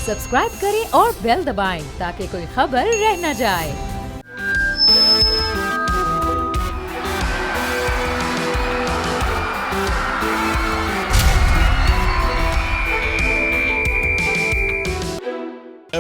Subscribe करें और bell दबाएं ताकि कोई खबर रह न जाए।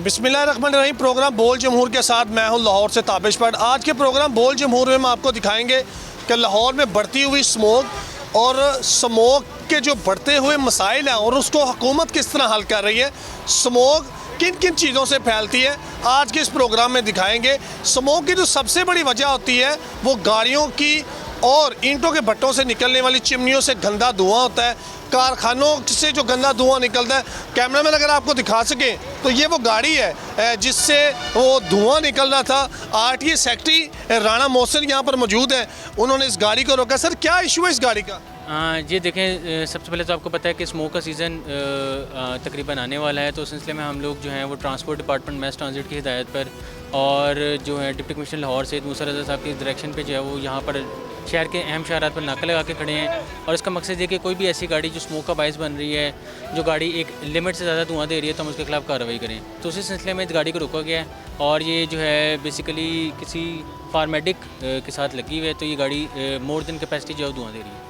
बिस्मिल्लाहिर्रहमानिर्रहीम। प्रोग्राम बोल जमहूर के साथ मैं हूं लाहौर से ताबिश पट। आज के प्रोग्राम बोल जमहूर में हम आपको दिखाएंगे कि लाहौर में बढ़ती हुई स्मोक और स्मोक के जो बढ़ते हुए मसाइल हैं और उसको हुकूमत किस तरह हल कर रही है। स्मोक किन किन चीज़ों से फैलती है आज के इस प्रोग्राम में दिखाएंगे। स्मोक की जो सबसे बड़ी वजह होती है वो गाड़ियों की और ईंटों के भट्टों से निकलने वाली चिमनियों से गंदा धुआं होता है, कारखानों से जो गंदा धुआं निकलता है। कैमरामैन अगर आपको दिखा सकें तो ये वो गाड़ी है जिससे वो धुआं निकल रहा था। आरटीए सेक्रेटरी राणा मोहसिन यहाँ पर मौजूद हैं, उन्होंने इस गाड़ी को रोका। सर क्या इशू है इस गाड़ी का? जी देखें, सबसे पहले तो आपको पता है कि स्मोक का सीज़न तकरीबन आने वाला है, तो उस सिलसिले में हम लोग जो हैं वो ट्रांसपोर्ट डिपार्टमेंट मैस ट्रांजिट की हिदायत पर और जो है डिप्टी कमिश्नर लाहौर सैयद मूसा रज़ा साहब की डायरेक्शन पे जो है वो यहाँ पर शहर के अहम शहरात पर नाका लगा के खड़े हैं। और इसका मकसद ये कि कोई भी ऐसी गाड़ी जो स्मोक का बायस बन रही है, जो गाड़ी एक लिमिट से ज़्यादा धुआं दे रही है, तो हम उसके खिलाफ कार्रवाई करें। तो उसी सिलसिले में इस गाड़ी को रोका गया है और ये जो है बेसिकली किसी फार्मेटिक के साथ लगी हुई है, तो ये गाड़ी मोर देन कैपेसिटी जो है धुआं दे रही है।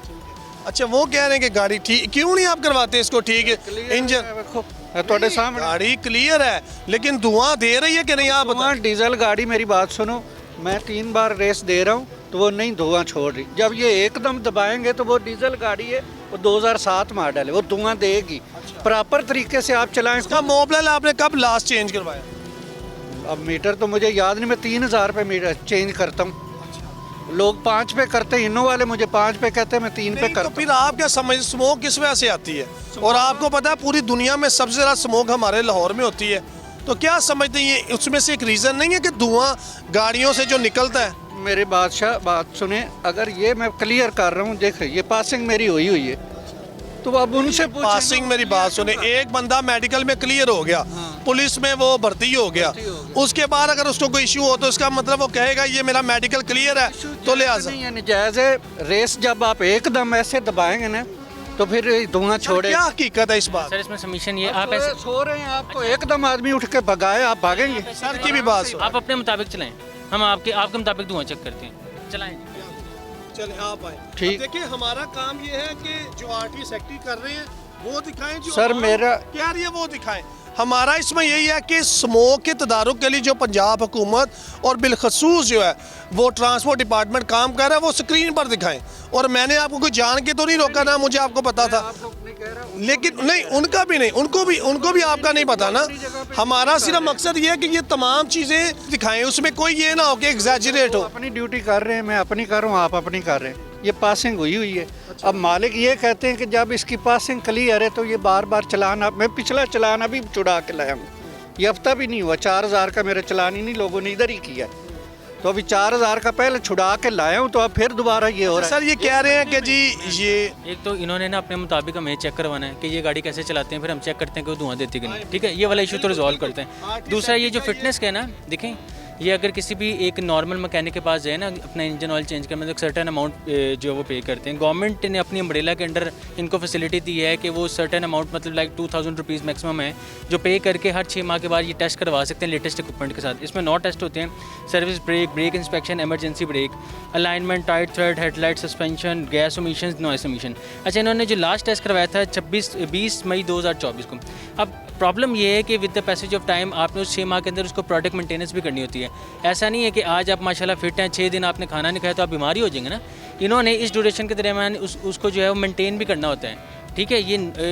अच्छा, वो कह रहे हैं कि गाड़ी ठीक, क्यों नहीं आप करवाते इसको ठीक है? इंजन थोड़े सामने गाड़ी क्लियर है लेकिन धुआं दे रही है कि नहीं आप बताएं। डीजल गाड़ी, मेरी बात सुनो, मैं 3 बार रेस दे रहा हूँ तो वो नहीं धुआं छोड़ रही। जब ये एकदम दबाएंगे तो वो डीजल गाड़ी है, वो 2007 मॉडल है, वो धुआं देगी। प्रॉपर तरीके से आप चलाएं। इसका मोबिल आपने कब लास्ट चेंज करवाया? अब मीटर तो मुझे याद नहीं, मैं 3000 रुपये मीटर चेंज करता हूँ। लोग 5 पे करते हैं, इनो वाले मुझे 5 पे कहते हैं, मैं 3 पे करता हूँ। तो फिर आप क्या समझ, स्मोक किस वजह से आती है? और आपको पता है पूरी दुनिया में सबसे ज़्यादा स्मोक हमारे लाहौर में होती है, तो क्या समझते हैं ये उसमें से एक रीज़न नहीं है कि धुआं गाड़ियों से जो निकलता है? मेरे बादशाह बात सुने, अगर ये मैं क्लियर कर रहा हूँ, देख ये पासिंग मेरी हुई है, तो अब उनसे पासिंग मेरी बात सुने, एक बंदा मेडिकल में क्लियर हो गया, पुलिस में वो भर्ती हो गया, उसके बाद अगर उसको कोई इशू हो तो इसका मतलब वो कहेगा ये मेरा मेडिकल क्लियर है तो लिहाजा नहीं है, जायज़ है। रेस जब आप एकदम ऐसे दबाएंगे ना तो फिर धुआं छोड़े। क्या हकीकत है इस बात? सर इसमें सबमिशन ये आप ऐसे सो रहे हैं, आपको एकदम आदमी उठ के भगाए, आप भागेंगे? सर की भी बात सुनो। आप अपने मुताबिक चलाएं, हम आपके मुताबिक धुआं चेक करते हैं, चलाएं। चले आप आए। ठीक। देखिए हमारा काम ये है कि जो आरटी सेक्रेटरी कर रहे हैं वो दिखाएं, जो सर मेरा क्या रही है वो दिखाएं। हमारा इसमें यही है कि स्मोक के तदारुक के लिए जो पंजाब हुकूमत और बिलखसूस जो है वो ट्रांसपोर्ट डिपार्टमेंट काम कर रहा है वो स्क्रीन पर दिखाएं। और मैंने आपको कोई जान के तो नहीं रोका ना, मुझे आपको पता था, लेकिन नहीं उनका भी नहीं, उनको भी आपका नहीं पता ना। हमारा सिर्फ मकसद ये है कि ये तमाम चीज़ें दिखाएं, उसमें कोई ये ना हो कि एग्जैजरेट हो। अपनी ड्यूटी कर रहे हैं, मैं अपनी कर रहा हूँ, आप अपनी कर रहे हैं। ये पासिंग हुई है। अब मालिक ये कहते हैं कि जब इसकी पासिंग क्लियर है तो ये बार बार चलान, मैं पिछला चलान अभी छुड़ा के लाया हूँ, ये हफ्ता भी नहीं हुआ, 4000 का मेरा चलान ही नहीं लोगों ने इधर ही किया, तो अभी 4000 का पहले छुड़ा के लाया हूँ, तो अब फिर दोबारा ये हो रहा है। सर ये कह रहे हैं कि जी ये एक तो इन्होंने ना अपने मुताबिक हमें चेक करवाना है कि ये गाड़ी कैसे चलाते हैं, फिर हम चेक करते हैं कि वो धुआं देती कि नहीं। ठीक है, ये वाला इशू तो रिजॉल्व करते हैं। दूसरा ये जो फिटनेस का है ना, देखें ये अगर किसी भी एक नॉर्मल मैकेनिक के पास जाए ना अपना इंजन ऑयल चेंज करने, तो एक सर्टेन अमाउंट जो है वो पे करते हैं। गवर्नमेंट ने अपनी अम्ब्रेला के अंडर इनको फैसिलिटी दी है कि वो सर्टेन अमाउंट मतलब लाइक 2000 रुपीज़ मैक्सिमम है, जो पे करके हर 6 माह के बाद ये टेस्ट करवा सकते हैं लेटेस्ट इक्विपमेंट के साथ। इसमें 9 टेस्ट होते हैं: service brake, brake inspection, emergency brake, alignment, tight thread, headlight suspension, gas emission, noise emission. अच्छा, इन्होंने जो लास्ट टेस्ट करवाया था 20 मई 2024 को। अब प्रॉब्लम ये है कि with the passage of time आपने उस 6 माह के अंदर उसको प्रोडक्ट मेंटेनेंस भी करनी होती है। ऐसा नहीं है कि आज आप माशाल्लाह फिट हैं, 6 दिन आपने खाना नहीं खाया तो आप बीमारी हो जाएंगे ना। इन्होंने इस ड्यूरेशन के दरमियान उसको जो है वो मेंटेन भी करना होता है। ठीक है,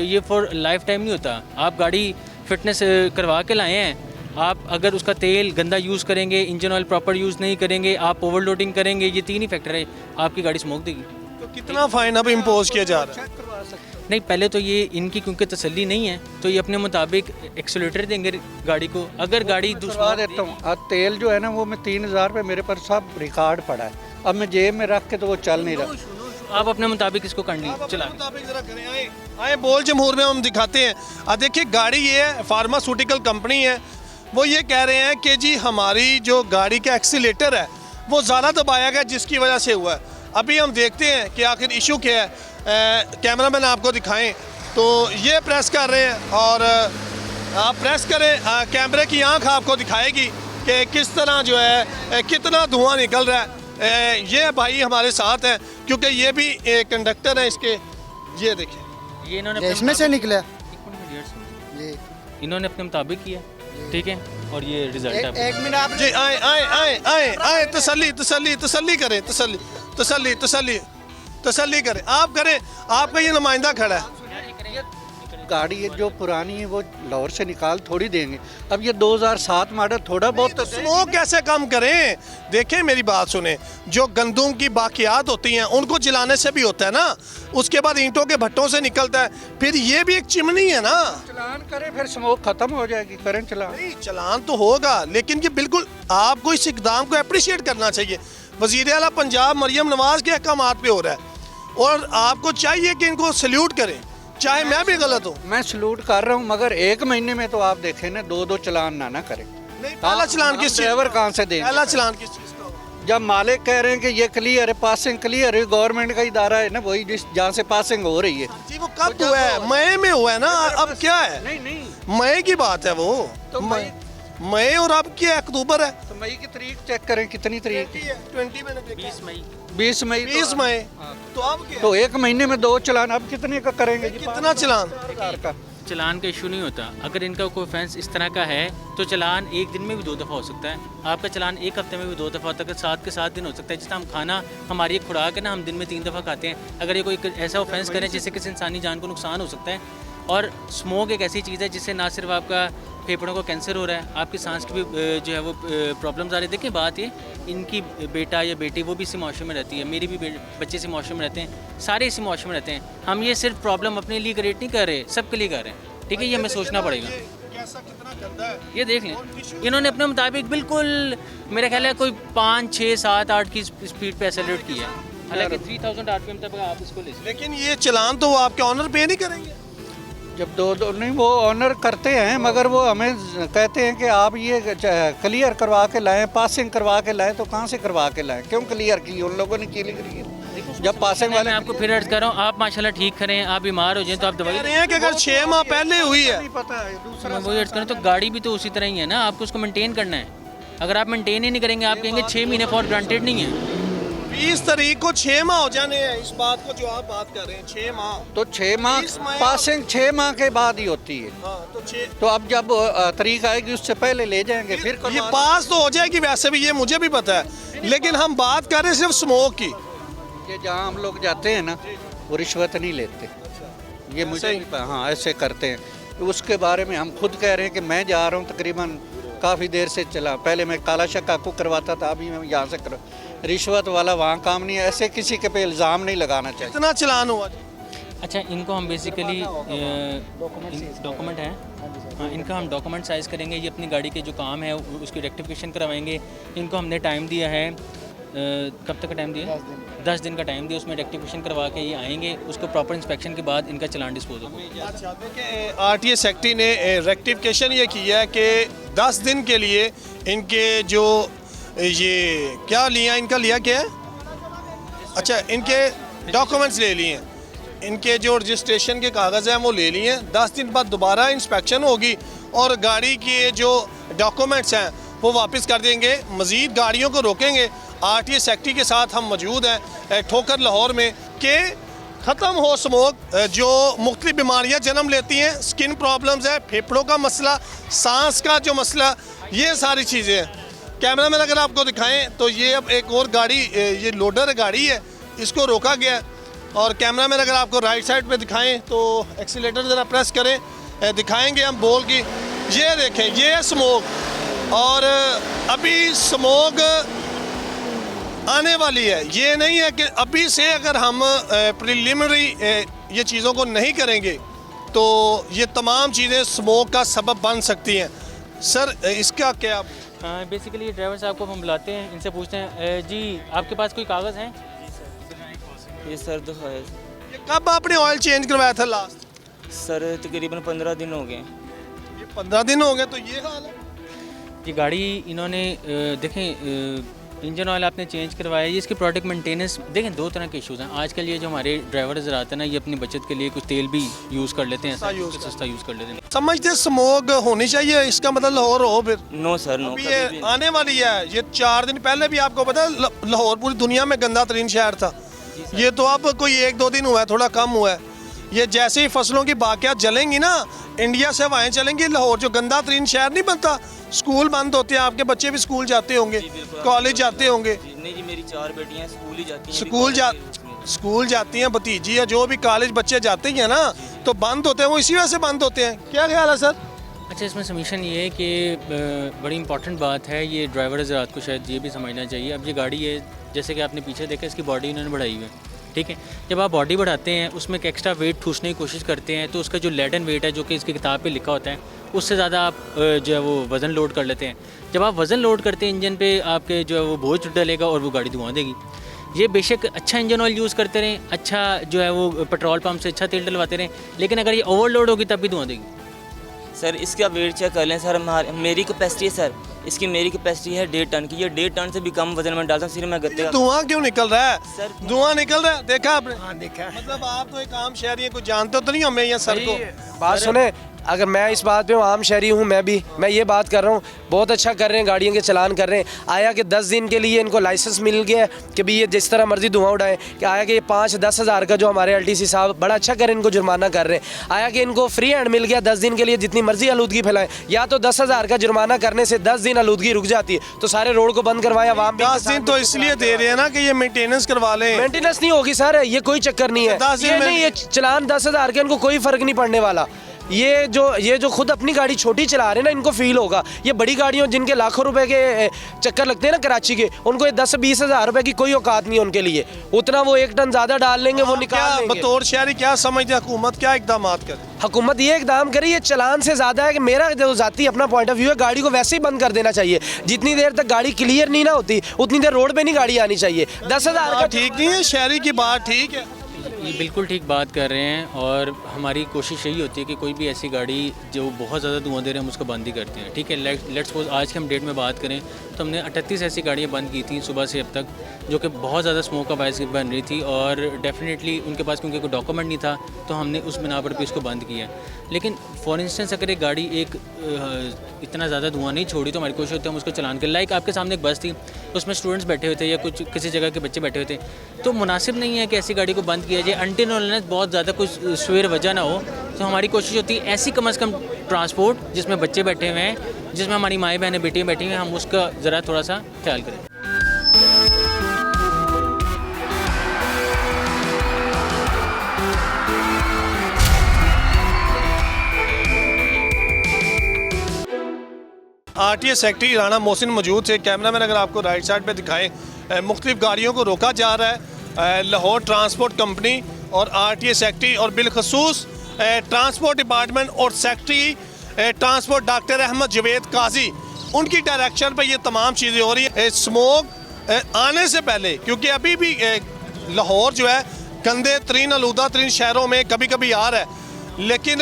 ये फॉर लाइफ टाइम नहीं होता। आप गाड़ी फिटनेस करवा के लाए हैं, आप अगर उसका तेल गंदा यूज़ करेंगे, इंजन ऑयल प्रॉपर यूज़ नहीं करेंगे, आप ओवरलोडिंग करेंगे, ये 3 ही फैक्टर है, आपकी गाड़ी स्मोक देगी। तो कितना फाइन अब इम्पोज किया जा रहा है? नहीं, पहले तो ये इनकी क्योंकि तसल्ली नहीं है तो ये अपने मुताबिक एक्सीलरेटर देंगे गाड़ी को। अगर गाड़ी दूसरा देता हूँ, अब तेल जो है ना वो मैं 3000 रुपये मेरे पर सब रिकॉर्ड पड़ा है, अब मैं जेब में रख के तो वो चल नहीं रहा। आप अपने मुताबिक इसको चला आए बोल जमहूर में हम दिखाते हैं। देखिए गाड़ी ये है, फार्मास्यूटिकल कंपनी है, वो ये कह रहे हैं कि जी हमारी जो गाड़ी का एक्सीलेटर है वो ज़्यादा दबाया गया जिसकी वजह से हुआ है। अभी हम देखते हैं कि आखिर इशू क्या है। कैमरामैन आपको दिखाएं तो ये प्रेस कर रहे हैं और आप प्रेस करें, कैमरे की आंख आपको दिखाएगी कि किस तरह जो है कितना धुआं निकल रहा है। ये भाई हमारे साथ हैं क्योंकि ये भी कंडक्टर हैं इसके। ये देखिए, ये इन्होंने ये इसमें से निकला ये ये इन्होंने अपने मुताबिक किया, ठीक है, और ये रिजल्ट है। एक मिनट आप जी आए आए आए आए आए, तसल्ली तसल्ली तसल्ली करें, तसल्ली तसल्ली तसल्ली तसल्ली करें, आप करें, आपका ये नुमाइंदा खड़ा है। गाड़ी है जो पुरानी है वो लाहौर से निकाल थोड़ी देंगे। अब ये 2007 मॉडल थोड़ा बहुत तो स्मोक कैसे कम करें? देखें मेरी बात सुने, जो गंदुम की बाकियात होती हैं उनको जलाने से भी होता है ना, उसके बाद ईंटों के भट्टों से निकलता है, फिर ये भी एक चिमनी है ना। चलान करें फिर स्मोक खत्म हो जाएगी, करें चलान। नहीं, चलान तो होगा, लेकिन ये बिल्कुल आपको इस इकदाम को अप्रिशिएट करना चाहिए। वज़ीर आला पंजाब मरियम नवाज के अहकामात पे हो रहा है और आपको चाहिए कि इनको सल्यूट करें, चाहे मैं भी गलत हूँ। मैं सलूट कर रहा हूँ, मगर एक महीने में तो आप देखें ना 2-2 चलान ना करें। नहीं, पहला चलान हम किस चीज़ ड्राइवर कहाँ से देंगे? पहला चलान किस चीज़ का होगा? जब मालिक कह रहे हैं कि ये क्लियर है, पासिंग क्लियर है, गवर्नमेंट का इदारा है ना, वही जहाँ से पासिंग हो रही है। जी वो कब हुआ है? मई में हुआ है ना, अब क्या है? नहीं नहीं, मई की बात है वो, तो मई और अब क्या है? अक्टूबर है, तो मई की तारीख चेक करें कितनी तारीख की? 20 मैंने देखा। 20 मई 20 मई। 20 मई, तो अब क्या है? तो एक महीने में 2 चलान, अब कितने का करेंगे जी? कितना चलान? 5,000 का। चलान का इशू नहीं होता। अगर इनका कोई ऑफेंस इस तरह का है तो चलान एक दिन में भी 2 दफ़ा हो सकता है। आपका चलान एक हफ्ते में भी 2 दफ़ा तक 7 के 7 दिन हो सकता है। जिस हम खाना हमारी एक खुराक है ना, हम दिन में 3 दफ़ा खाते हैं। अगर ये कोई ऐसा ऑफेंस करें जिससे किसी इंसानी जान को नुकसान हो सकता है। और स्मोक एक ऐसी चीज़ है जिससे ना सिर्फ आपका फेफड़ों को कैंसर हो रहा है, आपकी सांस की भी जो है वो प्रॉब्लम्स आ रही है। देखिए बात ये, इनकी बेटा या बेटी वो भी इसी माशरे में रहती है, मेरी भी बच्चे इसी माशरे में रहते हैं, सारे इसी माशरे में रहते हैं। हम ये सिर्फ प्रॉब्लम अपने लिए क्रिएट नहीं कर रहे, सबके लिए कर रहे हैं, ठीक है। ये हमें सोचना पड़ेगा। कैसा कितना गंदा है? ये देख लें, इन्होंने अपने मुताबिक बिल्कुल मेरा ख्याल है कोई 5, 6, 7, 8 की स्पीड पे एक्सेलरेट किया है। हालांकि 3000 RPM तक आप इसको ले सकते लेकिन ये चलान तो वो आपके ऑनर पे नहीं करेंगे। जब दो नहीं वो ऑनर करते हैं, मगर वो हमें कहते हैं कि आप ये क्लियर करवा के लाएं, पासिंग करवा के लाएं। तो कहाँ से करवा के लाएं? क्यों क्लियर की? उन लोगों ने क्लियर की जब पासिंग वाले। मैं आपको फिर अर्ज कर रहा हूँ, आप माशाल्लाह ठीक करें, आप बीमार हो जाएं तो आप कह दवाई रहे हैं कि अगर 6 माह पहले हुई है, नहीं पता है दूसरा। मैं वही अर्ज करूँ तो गाड़ी भी तो उसी तरह ही है ना, आपको उसको मेंटेन करना है। अगर आप मेंटेन ही नहीं करेंगे, आप कहेंगे 6 महीने फॉर ग्रांटेड नहीं है। 20 तारीख को 6 माह हो जाने हैं इस बात को जो आप बात कर रहे हैं, 6 माह। तो 6 माह 20 मई पासिंग 6 माह के बाद ही होती है। हाँ, तो 6 तो अब जब तारीख आएगी उससे पहले ले जाएंगे फिर ये करवा। पास तो हो जाएगी वैसे भी, ये मुझे भी पता है, लेकिन हम बात कर रहे हैं सिर्फ स्मोक की। ये जहाँ हम लोग जाते हैं ना, वो रिश्वत नहीं लेते। ये मुझे ही? नहीं पता। हाँ, ऐसे करते हैं। तो उसके बारे में हम खुद कह रहे हैं कि मैं जा रहा हूँ, तकरीबन काफ़ी देर से चला। पहले मैं काला शक्का करवाता था, अभी मैं यहाँ से कर। रिश्वत वाला वहाँ काम नहीं है। ऐसे किसी के पे इल्ज़ाम नहीं लगाना चाहिए। कितना चलान हुआ जी? अच्छा, इनको हम बेसिकली डॉक्यूमेंट हैं, हाँ, इनका हम डॉक्यूमेंट साइज करेंगे। ये अपनी गाड़ी के जो काम है उसकी रेक्टिफिकेशन करवाएंगे। इनको हमने टाइम दिया है, कब तक का टाइम दिया? 10 दिन का टाइम दिया। उसमें रेक्टिफिकेशन करवा के ये आएंगे, उसको प्रॉपर इंस्पेक्शन के बाद इनका चलान डिस्पोज होगा। अच्छा, देखिए आरटीए सेक्रेटरी ने रेक्टिफिकेशन ये किया है कि 10 दिन के लिए इनके जो ये क्या लिया, इनका लिया क्या है? अच्छा, इनके डॉक्यूमेंट्स ले लिए, इनके जो रजिस्ट्रेशन के कागज़ हैं वो ले लिए। 10 दिन बाद दोबारा इंस्पेक्शन होगी और गाड़ी के जो डॉक्यूमेंट्स हैं वो वापस कर देंगे। मज़ीद गाड़ियों को रोकेंगे। आरटीए सेक्रेटरी के साथ हम मौजूद हैं ठोकर लाहौर में कि ख़त्म हो स्मोक, जो मुख्तलिफ बीमारियाँ जन्म लेती हैं, स्किन प्रॉब्लम्स है, फेफड़ों का मसला, सांस का जो मसला, ये सारी चीज़ें हैं। कैमरा मैन अगर आपको दिखाएं तो ये अब एक और गाड़ी, ये लोडर गाड़ी है, इसको रोका गया है। और कैमरा मैन अगर आपको राइट साइड पे दिखाएं तो एक्सीलेटर ज़रा प्रेस करें, दिखाएंगे हम बोल की। ये देखें, ये है स्मोक और अभी स्मोक आने वाली है। ये नहीं है कि अभी से अगर हम प्रिलिमिनरी ये चीज़ों को नहीं करेंगे तो ये तमाम चीज़ें स्मोक का सबब बन सकती हैं। सर इसका क्या? बेसिकली ड्राइवर साहब को हम बुलाते हैं, इनसे पूछते हैं जी आपके पास कोई कागज़ हैं? ये सर दफ़ा है ये कब आपने ऑयल चेंज करवाया था लास्ट? सर, तकरीबन 15 दिन हो गए। ये 15 दिन हो गए, तो ये हाल है। ये गाड़ी इन्होंने देखें इंजन ऑयल आपने चेंज करवाया, ये इसकी प्रोडक्ट मेंटेनेंस देखें, दो तरह के इश्यूज़ हैं आजकल। ये जो हमारे ड्राइवर नजर आते हैं ना, ये अपनी बचत के लिए कुछ तेल भी यूज़ कर लेते हैं, सस्ता यूज़ कर लेते हैं। समझते स्मोक होनी चाहिए, इसका मतलब लाहौर हो फिर? No sir, no. अभी ये आने वाली है, ये 4 दिन पहले भी आपको पता है लाहौर पूरी दुनिया में गंदा तरीन शहर था। ये तो अब कोई 1-2 दिन हुआ है, थोड़ा कम हुआ है। ये जैसे ही फसलों की बाकियात जलेंगी ना, इंडिया से हवाएं चलेंगी, लाहौर जो गंदा तरीन शहर नहीं बनता, स्कूल बंद होते हैं, आपके बच्चे भी स्कूल जाते होंगे, कॉलेज जाते होंगे। नहीं जी, मेरी 4 बेटियां स्कूल ही जाती हैं। स्कूल जाती हैं भतीजी या जो भी कॉलेज बच्चे जाते हैं ना, तो बंद होते हैं, वो इसी वजह से बंद होते हैं। क्या ख्याल है सर? अच्छा, इसमें सबमिशन ये है कि बड़ी इंपॉर्टेंट बात है, ये ड्राइवर हज़रात को शायद ये भी समझना चाहिए। अब ये गाड़ी है, जैसे कि आपने पीछे देखा, इसकी बॉडी इन्होंने बढ़ाई हुई है, ठीक है। जब आप बॉडी बढ़ाते हैं, उसमें एक एक्स्ट्रा वेट ठूसने की कोशिश करते हैं, तो उसका जो लेड एंड वेट है, जो कि इसकी किताब पे लिखा होता है, उससे ज़्यादा आप जो है वो वज़न लोड कर लेते हैं। जब आप वज़न लोड करते हैं इंजन पे, आपके जो है वो बोझ डलेगा और वो गाड़ी धुआं देगी। ये बेशक अच्छा इंजन ऑयल यूज़ करते रहें, अच्छा जो है वो पेट्रोल पंप से अच्छा तेल डलवाते रहें, लेकिन अगर ये ओवरलोड होगी तब भी धुआं देगी। सर इसका वेट चेक कर लें सर। मेरी कैपेसिटी है सर, इसकी मेरी कैपेसिटी है 1.5 टन की। ये 1.5 टन से भी कम वजन में डालता हूँ, सिर्फ मैं गत्ते का। धुआं क्यों निकल रहा है सर? धुआं निकल रहा है, देखा आपने? हाँ देखा है। मतलब आप तो एक आम शहरी हैं, कुछ जानते तो नहीं हमें यहाँ सर को? बात सुने, अगर मैं इस बात पे हूँ, आम शहरी हूँ मैं ये बात कर रहा हूँ, बहुत अच्छा कर रहे हैं, गाड़ियों के चलान कर रहे हैं। आया कि 10 दिन के लिए इनको लाइसेंस मिल गया है कि भाई ये जिस तरह मर्जी धुआं उड़ाएं, कि आया कि ये 5-10 हज़ार का जो हमारे LTC साहब बड़ा अच्छा कर इनको जुर्माना कर रहे हैं। आया कि इनको फ्री हैंड मिल गया 10 दिन के लिए, जितनी मर्जी आलूदगी फैलाएं। या तो 10,000 का जुर्माना करने से 10 दिन आलूदगी रुक जाती है, तो सारे रोड को बंद करवाया। आवाम 10 दिन तो इसलिए दे रहे हैं ना कि ये मेंटेनेंस करवा लें। मेंटेनेंस नहीं होगी सर, ये कोई चक्कर नहीं है। 10 दिन ये में- नहीं, ये चलान 10,000 के इनको कोई फर्क नहीं पड़ने वाला। ये जो खुद अपनी गाड़ी छोटी चला रहे हैं ना, इनको फील होगा। ये बड़ी गाड़ियों जिनके लाखों रुपए के चक्कर लगते हैं ना कराची के, उनको ये 10-20 हज़ार रुपए की कोई औकात नहीं है उनके लिए। उतना वो 1 टन ज़्यादा डाल लेंगे, वो निकाल लेंगे। बतौर शहरी क्या समझते हैं, हुकूमत क्या इकदाम करे? हुकूमत ये इकदाम करे, ये चलान से ज़्यादा है कि मेरा जो ज़ाती अपना पॉइंट ऑफ व्यू है, गाड़ी को वैसे ही बंद कर देना चाहिए। जितनी देर तक गाड़ी क्लियर नहीं ना होती, उतनी देर रोड पे नहीं गाड़ी आनी चाहिए। 10,000 का ठीक नहीं है, शहरी की बात ठीक है। ये बिल्कुल ठीक बात कर रहे हैं, और हमारी कोशिश यही होती है कि कोई भी ऐसी गाड़ी जो बहुत ज़्यादा धुआं दे रहे हैं, हम उसको बंद ही करते हैं, ठीक है। लेट्स सपोज आज के हम डेट में बात करें तो हमने 38 ऐसी गाड़ियाँ बंद की थी सुबह से अब तक, जो कि बहुत ज़्यादा स्मोक का बायस बन रही थी, और डेफिनेटली उनके पास क्योंकि कोई डॉक्यूमेंट नहीं था, तो हमने उस बिना पर भी उसको बंद किया। लेकिन फॉर इंस्टेंस अगर एक गाड़ी इतना ज़्यादा धुआं नहीं छोड़ी, तो हमारी कोशिश होती है हम उसको चलान करें। लाइक आपके सामने एक बस थी, उसमें स्टूडेंट्स बैठे हुए थे या कुछ किसी जगह के बच्चे बैठे हुए थे, तो मुनासिब नहीं है कि ऐसी गाड़ी को बंद किया जाए अनटिल अनलेस बहुत ज़्यादा कुछ सवेर वजह ना हो। तो हमारी कोशिश होती है ऐसी कम से कम ट्रांसपोर्ट जिसमें बच्चे बैठे हुए हैं, जिसमें हमारी माएँ बहनें बेटियाँ बैठी हुई हैं, हम उसका ज़रा थोड़ा सा ख्याल करें। RTA सेक्रेटरी राना मोहसिन मौजूद थे। कैमरामैन अगर आपको राइट साइड पे दिखाएं, मुख्तलिफ गाड़ियों को रोका जा रहा है। लाहौर ट्रांसपोर्ट कंपनी और RTA सेक्रेटरी और बिलखसूस ट्रांसपोर्ट डिपार्टमेंट और secretary transport doctor Ahmad Javed Qazi, उनकी डायरेक्शन पे ये तमाम चीज़ें हो रही है। स्मोक आने से पहले, क्योंकि अभी भी लाहौर जो है गंदे तरीन आलूदा तरीन शहरों में कभी कभी आ रहा है, लेकिन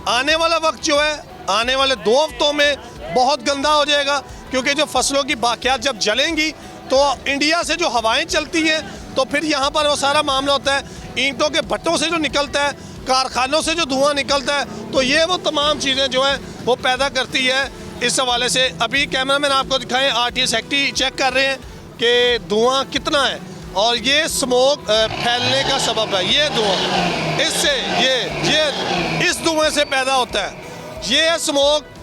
आने वाला वक्त जो है, आने वाले 2 हफ्तों में बहुत गंदा हो जाएगा। क्योंकि जो फसलों की बाकियात जब जलेंगी, तो इंडिया से जो हवाएं चलती हैं, तो फिर यहाँ पर वो सारा मामला होता है, ईंटों के भट्टों से जो निकलता है, कारखानों से जो धुआं निकलता है, तो ये वो तमाम चीज़ें जो हैं वो पैदा करती है। इस हवाले से अभी कैमरामैन आपको दिखाएं, RTA सेक्रेटरी चेक कर रहे हैं कि धुआं कितना है, और ये स्मोक फैलने का सबब है। ये धुआं इससे ये इस धुएं से पैदा होता है। ये है स्मोक।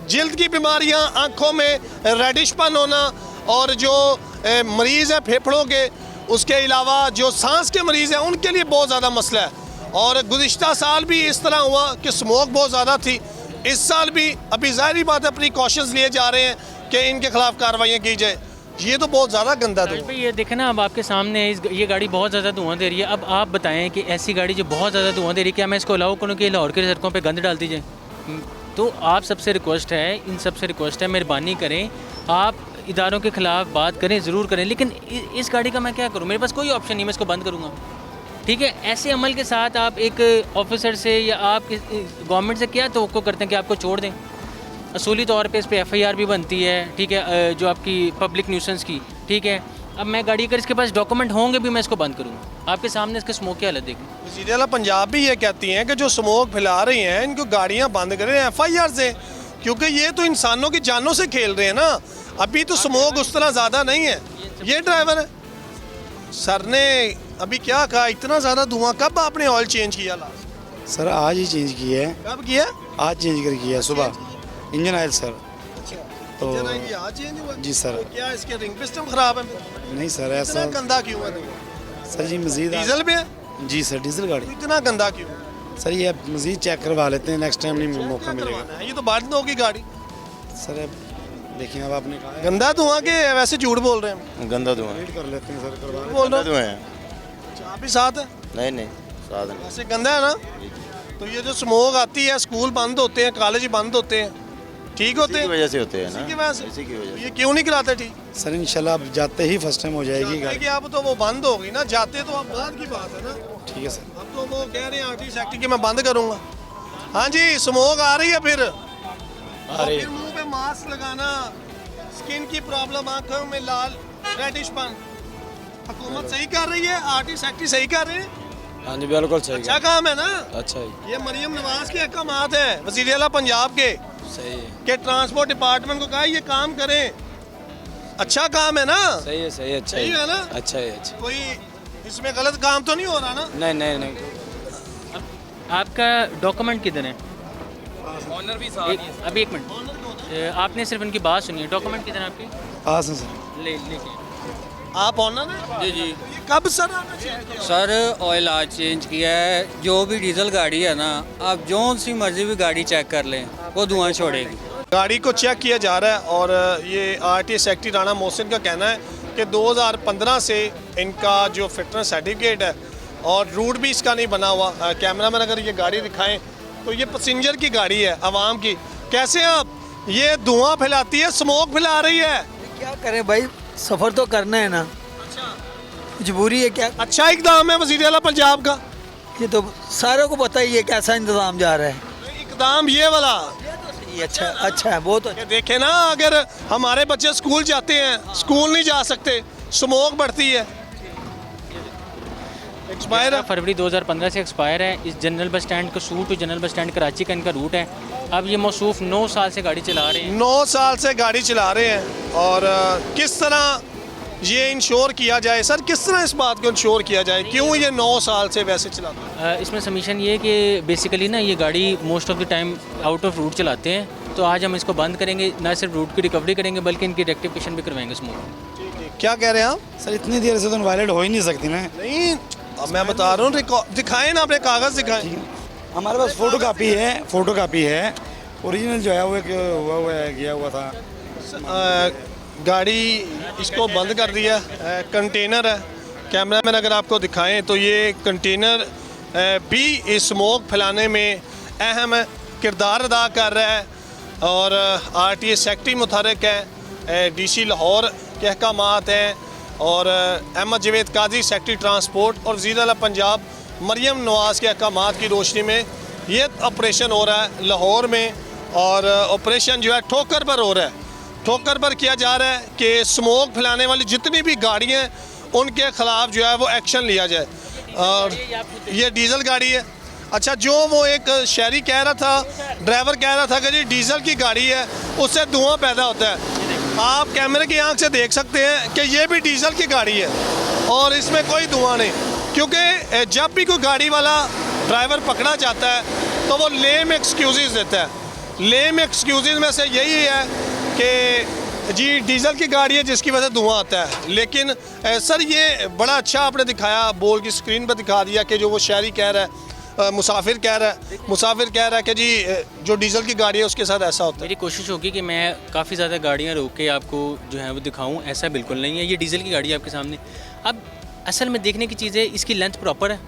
जिल्द की बीमारियां, आँखों में रेडिशपन होना, और जो मरीज़ हैं फेफड़ों के, उसके अलावा जो सांस के मरीज़ हैं, उनके लिए बहुत ज़्यादा मसला है। और गुज़िश्ता साल भी इस तरह हुआ कि स्मोक बहुत ज़्यादा थी। इस साल भी अभी ज़ाहिर बात है प्रिकॉशंस लिए जा रहे हैं कि इनके खिलाफ कार्रवाइयाँ की जाए। ये तो बहुत ज़्यादा गंदा धुआं। भाई ये देखें ना, अब आपके सामने ये गाड़ी बहुत ज़्यादा धुआं दे रही है। अब आप बताएं कि ऐसी गाड़ी जो बहुत ज़्यादा धुआं दे रही है, क्या मैं इसको अलाउ करूँ कि लाहौर की सड़कों पे गंद डाल दीजिए? तो आप सबसे रिक्वेस्ट है, इन सबसे रिक्वेस्ट है, मेहरबानी करें, आप इदारों के ख़िलाफ़ बात करें, ज़रूर करें, लेकिन इस गाड़ी का मैं क्या करूँ? मेरे पास कोई ऑप्शन नहीं, मैं इसको बंद करूँगा, ठीक है। ऐसे अमल के साथ आप एक ऑफिसर से या आप गवर्नमेंट से क्या तवक्को करते हैं कि आपको छोड़ दें? असूली तौर पे इस पर FIR भी बनती है, ठीक है, जो आपकी पब्लिक न्यूसेंस की, ठीक है। अब मैं गाड़ी अगर इसके पास डॉक्यूमेंट होंगे भी मैं इसको बंद करूँगा। आपके सामने इसके स्मोक की हालत देखिए। वज़ीर आला पंजाब भी ये कहती हैं कि जो स्मोक फैला रही हैं इनको गाड़ियाँ बंद करें, FIR से, क्योंकि ये तो इंसानों की जानों से खेल रहे हैं ना। अभी तो स्मोक उस तरह ज़्यादा नहीं है। ये ड्राइवर है, सर ने अभी क्या कहा, इतना ज़्यादा धुआं, कब आपने ऑयल चेंज किया लास्ट? सर आज ही चेंज किया है, कब किया? आज चेंज कर किया है सुबह। Engine oil sir. तो जरा ये आज चेंज हुआ? जी सर। तो क्या इसके रिंग पिस्टन खराब है? नहीं सर इतना ऐसा गंदा क्यों है धुआं? सर जी मजीद डीजल पे है? जी सर डीजल गाड़ी इतना गंदा क्यों? सर ये अब मजीद चेक करवा लेते हैं, नेक्स्ट टाइम नहीं मौका मिलेगा करवाना है, ये तो बंद होगी गाड़ी। सर। अब देखिए अब आपने कहा है, गंदा धुआं के वैसे झूठ बोल रहे हैं? गंदा धुआं वेट कर लेते हैं सर, करवा लेते बोल रहे हो? धुआं है। अच्छा, आप भी साथ है? नहीं नहीं साथ नहीं। वैसे गंदा है ना? तो ये जो स्मोक आती है, स्कूल बंद होते हैं, कॉलेज बंद होते हैं, ठीक होते इसी की हैं? वजह से होते हैं इसी ना, की वजह से? इसी की वजह तो से। ये क्यों नहीं कराते ठीक? हैं। सर इंशाल्लाह अब जाते ही फर्स्ट टाइम हो जाएगी गाड़ी। कि अब तो वो बंद होगी ना, जाते तो अब बाद की बात है ना। ठीक है सर। अब तो वो कह रहे हैं आरटी सेक्टर की मैं बंद करूंगा। हाँ जी, स्मोक आ रही है फिर। और फिर मुंह पे मास्क लगाना, स्किन की प्रॉब्लम, आंखों में लाल रेडिशपन। हुकूमत सही कर रही है, आरटी सेक्टर सही कर रहे हैं। हाँ जी बिल्कुल सही अच्छा काम है ना। अच्छा है, ये मरियम नवाज के अहकामात है, वज़ीर आला पंजाब के, सही है, कि ट्रांसपोर्ट डिपार्टमेंट को कहा ये काम करें। अच्छा काम है ना? सही है, सही है, अच्छा सही है ना? अच्छा है, अच्छा। कोई इसमें गलत काम तो नहीं हो रहा ना? नहीं नहीं नहीं। आपका डॉक्यूमेंट किधर है? ऑनर भी साथ। अभी एक मिनट, आपने सिर्फ इनकी बात सुनी है, डॉक्यूमेंट किधर है आपके? पास है सर। लेके आप ऑनर हैं? जी जी ये कब सर आपने चेंज किया? सर ऑयल आज चेंज किया है। जो भी डीजल गाड़ी है ना, आप जो सी मर्जी भी गाड़ी चेक कर लें वो धुआं छोड़ेगी। गाड़ी को चेक किया जा रहा है और ये आरटी सेक्रेटरी राणा मोहसिन का कहना है कि 2015 से इनका जो फिटनेस सर्टिफिकेट है और रूट भी इसका नहीं बना हुआ। कैमरामैन अगर ये गाड़ी दिखाएं तो ये पैसेंजर की गाड़ी है, आवाम की। कैसे आप, ये धुआं फैलाती है, स्मोक फैला रही है। क्या करें भाई, सफ़र तो करना है ना, मजबूरी है। क्या अच्छा इकदाम है वज़ीर आला पंजाब का? ये तो सारों को पता ही है कैसा इंतज़ाम जा रहा है। इकदाम ये वाला ये अच्छा अच्छा है, बहुत अच्छा। ये देखे ना, अगर हमारे बच्चे स्कूल जाते हैं, स्कूल नहीं जा सकते, स्मोक बढ़ती है। एक्सपायर है। फरवरी 2015 से एक्सपायर है। इस जनरल बस स्टैंड का सूट to general bus stand Karachi का इनका रूट है। अब ये मौसूफ 9 साल से गाड़ी चला रहे हैं। 9 साल से गाड़ी चला रहे हैं और किस तरह ये इंश्योर किया जाए सर, किस तरह इस बात को इंश्योर किया जाए, क्यों ये 9 साल से वैसे चलाते हैं? इसमें सबमिशन ये है कि बेसिकली ना ये गाड़ी most of the time out of route चलाते हैं, तो आज हम इसको बंद करेंगे, ना सिर्फ रूट की रिकवरी करेंगे बल्कि इनकी रेक्टिफिकेशन भी करवाएंगे स्मूथ। क्या कह रहे हैं आप? सर इतनी देर से तो वायलेट हो ही नहीं सकती ना। नहीं, अब मैं बता रहा हूँ, दिखाएं ना, अपने कागज़ दिखाएं। हमारे पास फोटो कापी है, ओरिजिनल जो है वो एक हुआ है, गया हुआ था। गाड़ी इसको बंद कर दिया। कंटेनर है, कैमरामैन अगर आपको दिखाएं तो ये कंटेनर भी स्मोक फैलाने में अहम किरदार अदा कर रहा है और RTA सेक्रेटरी मुतहरक है, DC लाहौर के अहकामात हैं और अहमद जवेद काजी सेक्रेटरी ट्रांसपोर्ट और वज़ीर आला पंजाब मरियम नवाज़ के अहकामात की रोशनी में ये ऑपरेशन हो रहा है लाहौर में। और ऑपरेशन जो है ठोकर पर हो रहा है, ठोकर पर किया जा रहा है कि स्मोक फैलाने वाली जितनी भी गाड़ियाँ हैं उनके ख़िलाफ़ जो है वो एक्शन लिया जाए। और ये डीजल गाड़ी है। अच्छा, जो वो एक शहरी कह रहा था, ड्राइवर कह रहा था कि जी डीजल की गाड़ी है, उससे धुआं पैदा होता है। आप कैमरे की आंख से देख सकते हैं कि ये भी डीजल की गाड़ी है और इसमें कोई धुआं नहीं, क्योंकि जब भी कोई गाड़ी वाला ड्राइवर पकड़ा जाता है तो वो लेम एक्सक्यूज़ देता है। लेम एक्सक्यूज़ में से यही है कि जी डीजल की गाड़ी है जिसकी वजह से धुआं आता है। लेकिन सर ये बड़ा अच्छा आपने दिखाया, बोल की स्क्रीन पर दिखा दिया कि जो वो शहरी कह रहा है, मुसाफिर कह रहा है कि जी जो डीजल की गाड़ी है उसके साथ ऐसा होता है। मेरी कोशिश होगी कि मैं काफ़ी ज़्यादा गाड़ियाँ रोक के आपको जो है वो दिखाऊं, ऐसा बिल्कुल नहीं है। ये डीजल की गाड़ी है आपके सामने। अब असल में देखने की चीज़ है, इसकी लेंथ प्रॉपर है,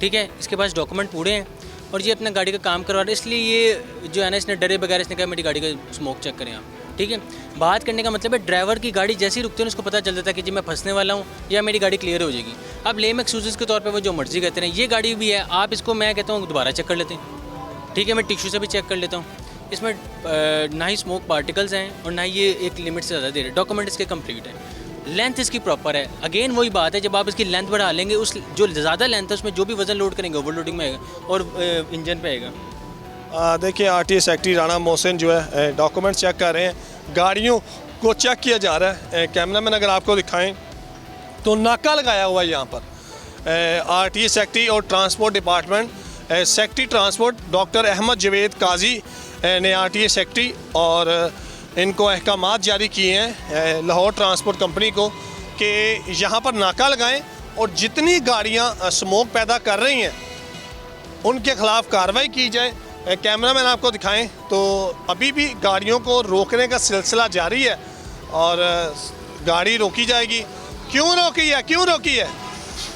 ठीक है, इसके पास डॉक्यूमेंट पूरे हैं और ये अपना गाड़ी का काम करवा रहा है। इसलिए ये जो है ना, इसने डरे बगैर इसने कहा मेरी गाड़ी का स्मोक चेक करें आप, ठीक है। बात करने का मतलब है ड्राइवर की गाड़ी जैसे ही रुकती है उसको पता चल जाता है कि जी मैं फंसने वाला हूँ या मेरी गाड़ी क्लियर हो जाएगी। अब लेम एक्सक्यूज़ के तौर पे वो जो मर्जी कहते हैं, ये गाड़ी भी है, आप इसको मैं कहता हूँ दोबारा चेक कर लेते हैं, ठीक है, मैं टिश्यू से भी चेक कर लेता हूँ। इसमें ना ही स्मोक पार्टिकल्स हैं और ना ही ये एक लिमिट से ज़्यादा दे रहे। डॉक्यूमेंट इसके कंप्लीट है, लेंथ इसकी प्रॉपर है। अगेन वही बात है, जब आप इसकी लेंथ बढ़ा लेंगे, उस जो ज़्यादा लेंथ है उसमें जो भी वज़न लोड करेंगे ओवरलोडिंग में आएगा और इंजन पे आएगा। देखिए RTA सेक्रेटरी राना मोहसिन जो है डॉक्यूमेंट चेक कर रहे हैं, गाड़ियों को चेक किया जा रहा है। कैमरामैन अगर आपको दिखाएं तो नाका लगाया हुआ है यहाँ पर। RTA सेक्रेटरी और transport department, secretary transport doctor Ahmad Javed Qazi ने RTA सेक्रेटरी और इनको अहकामात जारी किए हैं लाहौर ट्रांसपोर्ट कंपनी को कि यहाँ पर नाका लगाएं और जितनी गाड़ियाँ स्मोक पैदा कर रही हैं उनके ख़िलाफ़ कार्रवाई की जाए। कैमरामैन आपको दिखाएं तो अभी भी गाड़ियों को रोकने का सिलसिला जारी है और गाड़ी रोकी जाएगी। क्यों रोकी है, क्यों रोकी है?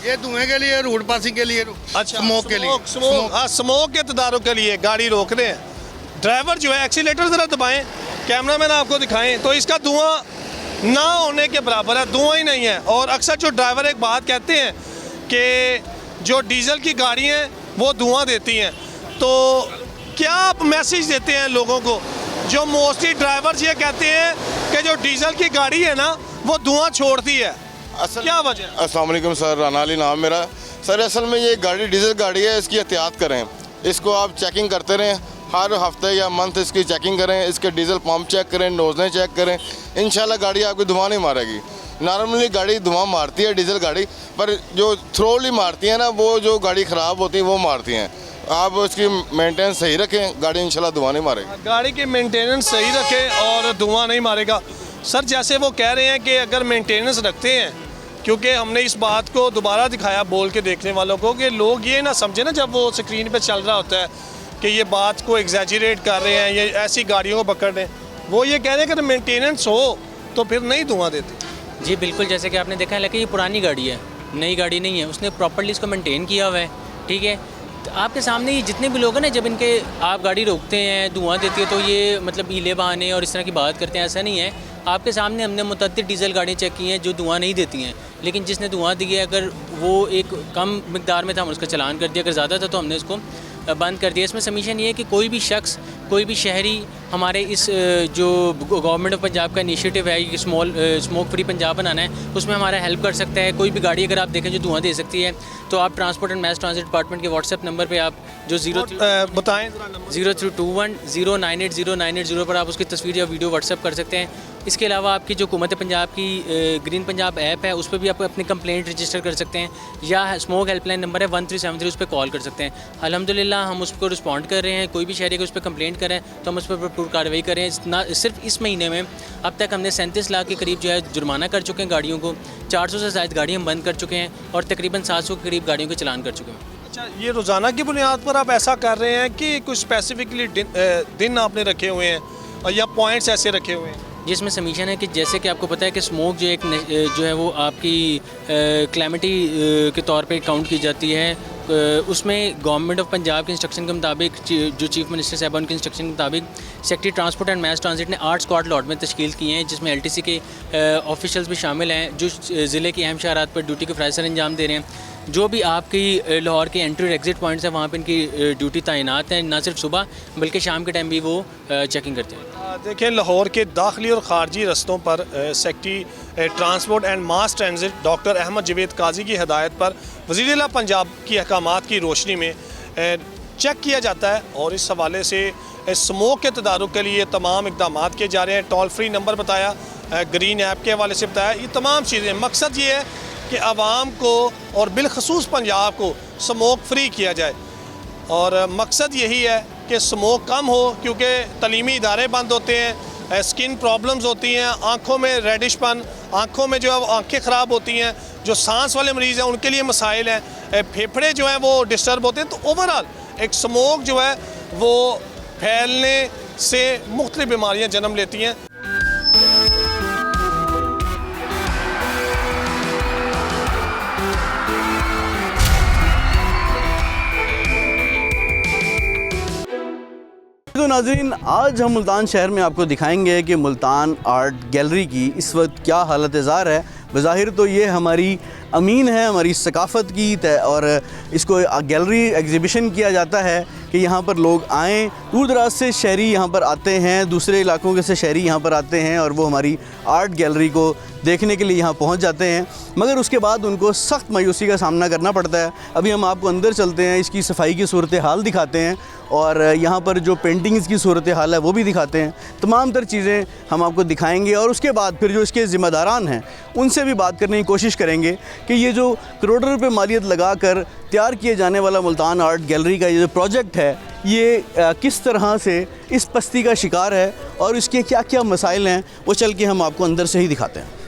ये धुएं के लिए, रोड पासिंग के लिए, अच्छा, स्मोक के लिए, स्मोक के तदारुक के लिए गाड़ी रोक रहे हैं। ड्राइवर जो है एक्सीलेटर ज़रा दबाएं, कैमरामैन आपको दिखाएं तो इसका धुआं ना होने के बराबर है, धुआं ही नहीं है। और अक्सर जो ड्राइवर एक बात कहते हैं कि जो डीजल की गाड़ी हैं वो धुआं देती हैं, तो क्या आप मैसेज देते हैं लोगों को? जो मोस्टली ड्राइवर्स ये कहते हैं कि जो डीजल की गाड़ी है ना वो धुआं छोड़ती है, क्या वजह? अस्सलाम वालेकुम सर, राना अली नाम मेरा। सर असल में ये गाड़ी डीजल गाड़ी है, इसकी एहतियात करें, इसको आप चेकिंग करते रहें, हर हफ्ते या मंथ इसकी चेकिंग करें, इसके डीजल पंप चेक करें, नोजलें चेक करें, इंशाल्लाह गाड़ी आपकी धुआं नहीं मारेगी। नॉर्मली गाड़ी धुआं मारती है डीजल गाड़ी, पर जो थ्रोली मारती है ना वो जो गाड़ी ख़राब होती है वो मारती हैं। आप उसकी मेंटेनेंस सही रखें, गाड़ी इंशाल्लाह धुआं नहीं मारेगी। गाड़ी की मेंटेनेंस सही रखें और धुआं नहीं मारेगा। सर जैसे वो कह रहे हैं कि अगर मेंटेनेंस रखते हैं, क्योंकि हमने इस बात को दोबारा दिखाया बोल के देखने वालों को कि लोग ये ना समझे ना जब वो स्क्रीन पे चल रहा होता है कि ये बात को एग्जैजरेट कर रहे हैं, ये ऐसी गाड़ियों को पकड़ रहे हैं। वो ये कह रहे हैं कि मेंटेनेंस हो तो फिर नहीं धुआं देती। जी बिल्कुल, जैसे कि आपने देखा है, लेकिन ये पुरानी गाड़ी है, नई गाड़ी नहीं है, उसने प्रॉपर्ली इसको मेंटेन किया हुआ है, ठीक है। तो आपके सामने ये जितने भी लोग हैं ना, जब इनके आप गाड़ी रोकते हैं, धुआं देती है, तो ये मतलब ईले बहाने और इस तरह की बात करते हैं, ऐसा नहीं है। आपके सामने हमने मुतअद्दिद डीजल गाड़ियाँ चेक की हैं जो धुआं नहीं देती हैं, लेकिन जिसने धुआं दिया है अगर वो एक कम मिकदार में था हमने उसका चलान कर दिया, अगर ज़्यादा था तो हमने उसको बंद कर दिया। इसमें सबमिशन ये है कि कोई भी शख्स, कोई भी शहरी हमारे इस जो गवर्नमेंट ऑफ पंजाब का इनिशिएटिव है ये स्मोक फ्री पंजाब बनाना है, उसमें हमारा हेल्प कर सकता है। कोई भी गाड़ी अगर आप देखें जो धुआं दे सकती है तो आप transport and mess transit department के व्हाट्सएप नंबर पे आप जो बताएं 03210980 पर आप उसकी तस्वीर या वीडियो व्हाट्सएप कर सकते हैं। इसके अलावा आपकी जो हुकूमत पंजाब की ग्रीन पंजाब ऐप है उस पर भी आप अपनी कंप्लेंट रजिस्टर कर सकते हैं, या स्मोक हेल्पलाइन नंबर है 1373, उस पर कॉल कर सकते हैं। अल्हम्दुलिल्लाह हम उस पर रिस्पॉन्ड कर रहे हैं। कोई भी शहरी को उस पर कंप्लेंट करें तो हम उस पर भरपूर कार्रवाई करें। ना सिर्फ इस महीने में अब तक हमने 37 लाख के करीब जो है जुर्माना कर चुके हैं गाड़ियों को, 400 से ज़्यादा गाड़ी हम बंद कर चुके हैं और तकरीबन 700 के करीब गाड़ियों के चलान कर चुके हैं। अच्छा, ये रोज़ाना की बुनियाद पर आप ऐसा कर रहे हैं कि कुछ स्पेसिफिकली दिन आपने रखे हुए हैं और या पॉइंट्स ऐसे रखे हुए हैं? जिसमें समीशन है कि जैसे कि आपको पता है कि स्मोक जो एक जो है वो आपकी क्लैमिटी के तौर पे काउंट की जाती है। उसमें गवर्नमेंट ऑफ पंजाब के इंस्ट्रक्शन के मुताबिक जो चीफ मिनिस्टर साहब उनके इंस्ट्रक्शन के मुताबिक secretary transport and mess transit ने 8 स्क्वाड लॉट में तश्कील किए हैं, जिसमें LTC के ऑफिशियल्स भी शामिल हैं जो ज़िले के अहम शहरात पर ड्यूटी के फ़राइज़ अंजाम दे रहे हैं। जो भी आपकी लाहौर के एंट्री और एग्ज़िट पॉइंट्स हैं वहाँ पर इनकी ड्यूटी तैनात है, ना सिर्फ सुबह बल्कि शाम के टाइम भी वो चेकिंग करते हैं। देखें, लाहौर के दाखिली और ख़ारजी रस्तों पर secretary transport and mass transit doctor Ahmad Javed Qazi की हदायत पर वज़ीर-ए-आला पंजाब की अहकामात की रोशनी में चेक किया जाता है और इस हवाले से स्मोक के तदारुक के लिए तमाम इक़दाम किए जा रहे हैं। टोल फ्री नंबर बताया, ग्रीन ऐप के हवाले से बताया, ये तमाम चीज़ें। मकसद ये है कि आवाम को और बिलखसूस पंजाब को स्मोक फ्री किया जाए और मकसद यही है कि स्मोक कम हो, क्योंकि तलीमी इदारे बंद होते हैं, स्किन प्रॉब्लम्स होती हैं, आँखों में रेडिशपन, आँखों में जो है आँखें ख़राब होती हैं, जो सांस वाले मरीज़ हैं उनके लिए मसाइल हैं, फेफड़े जो हैं वो डिस्टर्ब होते हैं। तो ओवरऑल एक स्मोक जो है वो फैलने से मुख्तलिफ बीमारियाँ जन्म लेती हैं। तो नाज़रीन, आज हम मुल्तान शहर में आपको दिखाएंगे कि मुल्तान आर्ट गैलरी की इस वक्त क्या हालत ज़ार है। बज़ाहिर तो ये हमारी अमीन है, हमारी सकाफ़त की और इसको गैलरी एग्ज़िबिशन किया जाता है कि यहाँ पर लोग आएँ। दूर दराज से शहरी यहाँ पर आते हैं, दूसरे इलाकों के से शहरी यहाँ पर आते हैं और वो हमारी आर्ट गैलरी को देखने के लिए यहाँ पहुँच जाते हैं, मगर उसके बाद उनको सख्त मायूसी का सामना करना पड़ता है। अभी हम आपको अंदर चलते हैं, इसकी सफाई की सूरत हाल दिखाते हैं और यहाँ पर जो पेंटिंग्स की सूरत हाल है वो भी दिखाते हैं। तमाम तर चीज़ें हम आपको दिखाएंगे और उसके बाद फिर जो इसके ज़िम्मेदारान हैं उनसे भी बात करने की कोशिश करेंगे कि ये जो करोड़ों रुपए मालियत लगाकर तैयार किए जाने वाला मुल्तान आर्ट गैलरी का ये जो प्रोजेक्ट है ये किस तरह से इस पस्ती का शिकार है और इसके क्या क्या मसाइल हैं, वो चल के हम आपको अंदर से ही दिखाते हैं।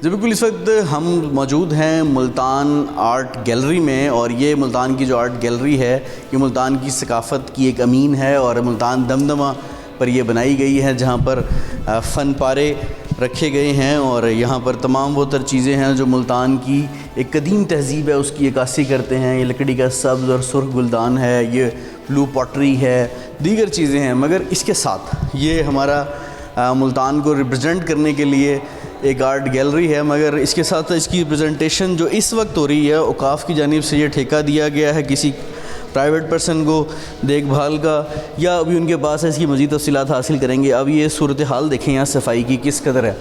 जी बिल्कुल, इस वक्त हम मौजूद हैं मुल्तान आर्ट गैलरी में और ये मुल्तान की जो आर्ट गैलरी है ये मुल्तान की सकाफ़त की एक अमीन है और मुल्तान दमदमा पर ये बनाई गई है, जहाँ पर फ़न पारे रखे गए हैं और यहाँ पर तमाम वो तर चीज़ें हैं जो मुल्तान की एक कदीम तहज़ीब है उसकी अक्कासी करते हैं। ये लकड़ी का सब्ज़ और सुर्ख गुलदान है, ये ब्लू पॉटरी है, दीगर चीज़ें हैं, मगर इसके साथ ये हमारा मुल्तान को रिप्रेजेंट करने के लिए एक आर्ट गैलरी है, मगर इसके साथ इसकी प्रेजेंटेशन जो इस वक्त हो रही है औकाफ़ की जानिब से ये ठेका दिया गया है किसी प्राइवेट पर्सन को देखभाल का, या अभी उनके पास है, इसकी मज़ीद तफ़सीलात हासिल करेंगे। अब ये सूरत हाल देखें यहाँ सफाई की किस कदर है।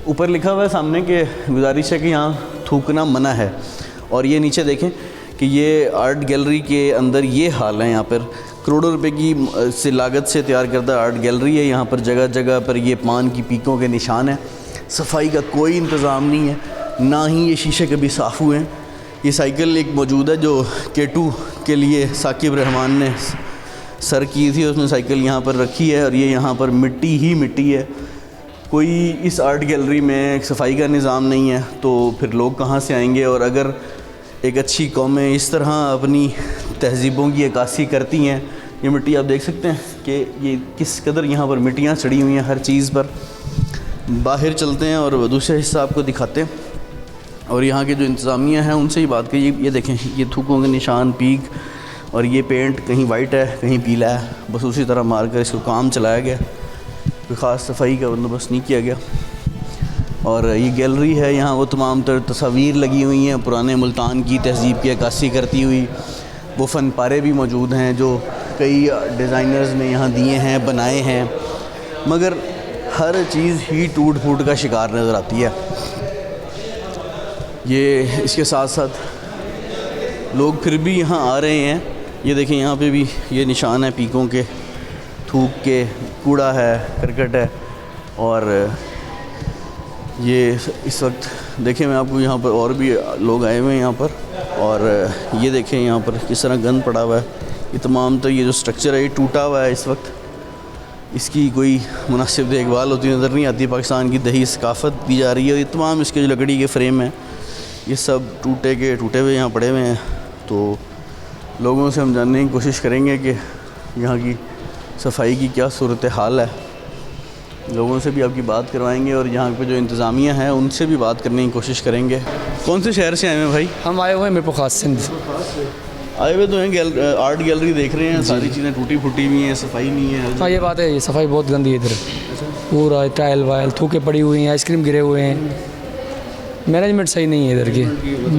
ऊपर लिखा हुआ है सामने के गुजारिश है कि यहाँ थूकना मना है और ये नीचे देखें कि ये आर्ट गैलरी के अंदर ये हाल है। यहाँ पर करोड़ों रुपए की से लागत से तैयार करदा आर्ट गैलरी है। यहाँ पर जगह जगह पर ये पान की पीकों के निशान हैं, सफाई का कोई इंतज़ाम नहीं है, ना ही ये शीशे कभी साफ़ हुए हैं। ये साइकिल एक मौजूद है जो K2 के लिए साकिब रहमान ने सर की थी, उसने साइकिल यहाँ पर रखी है और ये यहाँ पर मिट्टी ही मिट्टी है। कोई इस आर्ट गैलरी में सफाई का निज़ाम नहीं है तो फिर लोग कहाँ से आएंगे। और अगर एक अच्छी कौमें इस तरह अपनी तहज़ीबों की अक्कासी करती हैं, ये मिट्टी आप देख सकते हैं कि ये किस कदर यहाँ पर मिट्टियाँ चढ़ी हुई हैं हर चीज़ पर। बाहर चलते हैं और दूसरे हिस्सा आपको दिखाते हैं और यहाँ के जो इंतज़ामिया हैं उनसे ही बात करिए। ये देखें, ये थूकों के निशान, पीक, और ये पेंट कहीं वाइट है कहीं पीला है, बस उसी तरह मार कर इसको काम चलाया गया, कोई ख़ास सफाई का बंदोबस्त नहीं किया गया। और ये गैलरी है, यहाँ वो तमाम तर तस्वीर लगी हुई हैं पुराने मुल्तान की तहज़ीब की अक्कासी करती हुई। वो फ़न पारे भी मौजूद हैं जो कई डिज़ाइनर्स ने यहाँ दिए हैं, बनाए हैं, मगर हर चीज़ ही टूट फूट का शिकार नज़र आती है। ये इसके साथ साथ लोग फिर भी यहाँ आ रहे हैं। ये देखें, यहाँ पे भी ये निशान है पीकों के, थूक के, कूड़ा है, करकट है। और ये इस वक्त देखें, मैं आपको यहाँ पर और भी लोग आए हुए हैं यहाँ पर, और ये देखें यहाँ पर किस तरह गंद पड़ा हुआ है। ये तमाम तो ये जो स्ट्रक्चर है ये टूटा हुआ है इस वक्त, इसकी कोई मुनासिब देखभाल होती नज़र नहीं आती। पाकिस्तान की दही सकाफ़त दी जा रही है। ये तमाम इसके जो लकड़ी के फ्रेम हैं ये सब टूटे हुए यहाँ पड़े हुए हैं। तो लोगों से हम जानने की कोशिश करेंगे कि यहाँ की सफाई की क्या सूरत हाल है, लोगों से भी आपकी बात करवाएंगे और यहाँ पे जो इंतज़ामिया है उनसे भी बात करने की कोशिश करेंगे। कौन से शहर से आए हैं भाई? हम आए हुए हैं मीरपुर खास सिंध। आए हुए तो हैं, आर्ट गैलरी देख रहे हैं, सारी चीज़ें टूटी फूटी हुई हैं, सफाई नहीं है। हाँ ये बात है, ये सफाई बहुत गंदी है इधर, पूरा टाइल वाइल थूके पड़ी हुई हैं, आइसक्रीम गिरे हुए हैं, मैनेजमेंट सही नहीं है इधर की,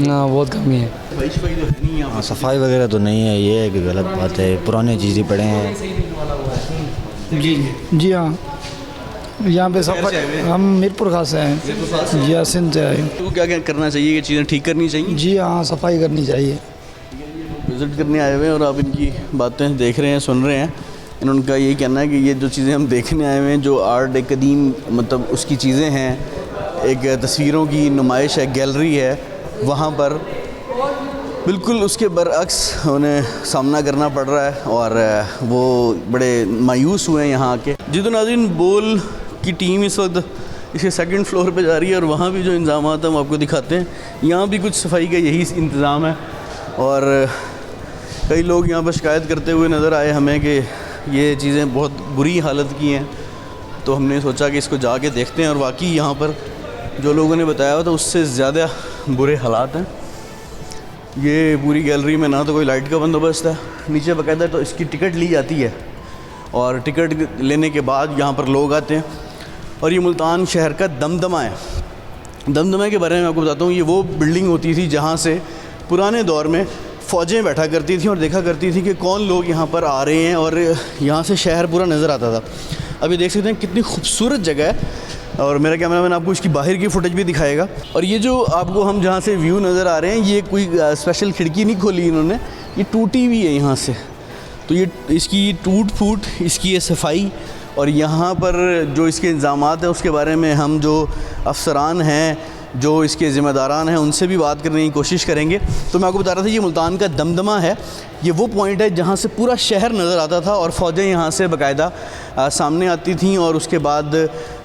हाँ बहुत कमी है। सफाई तो है नहीं यहाँ, सफाई वगैरह तो नहीं है, ये है कि गलत बात है, पुराने चीज़ें पड़े हैं। जी हाँ, यहाँ पे सफाई, हम मीरपुर खास से हैं जी हाँ, सिंध से आए। तो क्या क्या करना चाहिए, ये चीज़ें ठीक करनी चाहिए? जी हाँ, सफाई करनी चाहिए। विज़िट करने आए हुए हैं और आप इनकी बातें देख रहे हैं, सुन रहे हैं। इनका यही कहना है कि ये जो चीज़ें हम देखने आए हुए हैं, जो आर्ट एक कदीम मतलब उसकी चीज़ें हैं, एक तस्वीरों की नुमाइश है, गैलरी है, वहाँ पर बिल्कुल उसके बरअक्स उन्हें सामना करना पड़ रहा है और वो बड़े मायूस हुए हैं यहाँ आके। जी तो नाज़रीन, बोल की टीम इस वक्त इसके सेकंड फ्लोर पे जा रही है और वहाँ भी जो इंतज़ाम हम आपको दिखाते हैं। यहाँ भी कुछ सफाई का यही इंतज़ाम है और कई लोग यहाँ पर शिकायत करते हुए नज़र आए हमें कि ये चीज़ें बहुत बुरी हालत की हैं। तो हमने सोचा कि इसको जाके देखते हैं और वाकई यहाँ पर जो लोगों ने बताया हुआ था उससे ज़्यादा बुरे हालात हैं। ये पूरी गैलरी में ना तो कोई लाइट का बंदोबस्त है, नीचे बाकायदा तो इसकी टिकट ली जाती है और टिकट लेने के बाद यहाँ पर लोग आते हैं। और ये मुल्तान शहर का दमदमा है। दमदमा के बारे में आपको बताता हूँ, ये वो बिल्डिंग होती थी जहाँ से पुराने दौर में फ़ौजें बैठा करती थी और देखा करती थी कि कौन लोग यहाँ पर आ रहे हैं, और यहाँ से शहर पूरा नज़र आता था। अभी देख सकते हैं कितनी खूबसूरत जगह है, और मेरा कैमरामैन आपको इसकी बाहर की फुटेज भी दिखाएगा। और ये जो आपको हम जहाँ से व्यू नज़र आ रहे हैं, ये कोई स्पेशल खिड़की नहीं खोली इन्होंने, ये टूटी हुई है यहाँ से। तो ये इसकी टूट फूट, इसकी ये सफाई, और यहाँ पर जो इसके इंतज़ामात हैं उसके बारे में हम जो अफसरान हैं, जो इसके ज़िम्मेदारान हैं, उनसे भी बात करने की कोशिश करेंगे। तो मैं आपको बता रहा था ये मुल्तान का दमदमा है, ये वो पॉइंट है जहाँ से पूरा शहर नज़र आता था, और फ़ौजें यहाँ से बाकायदा सामने आती थीं, और उसके बाद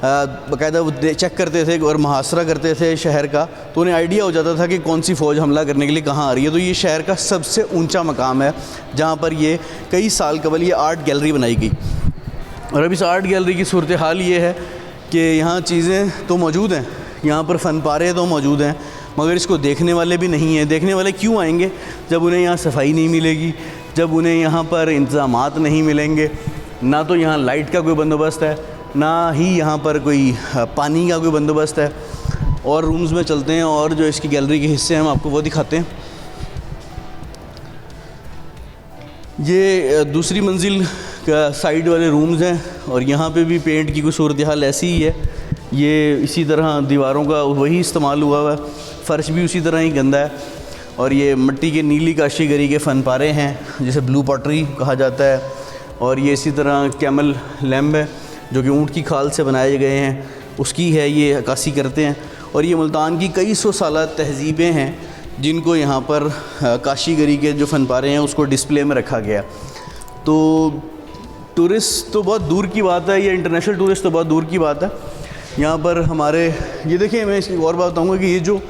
बाकायदा वो चेक करते थे और मुहासरा करते थे शहर का, तो उन्हें आइडिया हो जाता था कि कौन सी फ़ौज हमला करने के लिए कहाँ आ रही है। तो ये शहर का सबसे ऊँचा मकाम है, जहाँ पर ये कई साल कबल ये आर्ट गैलरी बनाई गई। और अब इस आर्ट गैलरी की सूरत हाल ये है कि यहाँ चीज़ें तो मौजूद हैं, यहाँ पर फ़न पारे तो मौजूद हैं, मगर इसको देखने वाले भी नहीं हैं। देखने वाले क्यों आएंगे? जब उन्हें यहाँ सफाई नहीं मिलेगी, जब उन्हें यहाँ पर इंतज़ामात नहीं मिलेंगे, ना तो यहाँ लाइट का कोई बंदोबस्त है, ना ही यहाँ पर कोई पानी का कोई बंदोबस्त है। और रूम्स में चलते हैं और जो इसकी गैलरी के हिस्से हैं हम आपको वो दिखाते हैं। ये दूसरी मंजिल का साइड वाले रूम्स हैं, और यहाँ पे भी पेंट की कोई सूरत हाल ऐसी ही है। ये इसी तरह दीवारों का वही इस्तेमाल हुआ हुआ है, फ़र्श भी उसी तरह ही गंदा है, और ये मिट्टी के नीली काशीगरी के फ़न पारे हैं जिसे ब्लू पॉटरी कहा जाता है। और ये इसी तरह कैमल लैम्प है जो कि ऊँट की खाल से बनाए गए हैं, उसकी है ये अक्कासी करते हैं। और ये मुल्तान की कई सौ साल तहज़ीबें हैं जिनको यहाँ पर काशीगरी के जो फ़न पारे हैं उसको डिस्प्ले में रखा गया। तो टूरिस्ट तो बहुत दूर की बात है, ये इंटरनेशनल टूरिस्ट तो बहुत दूर की बात है। यहाँ पर हमारे ये देखिए, मैं इसकी और बात बताऊँगा कि ये जो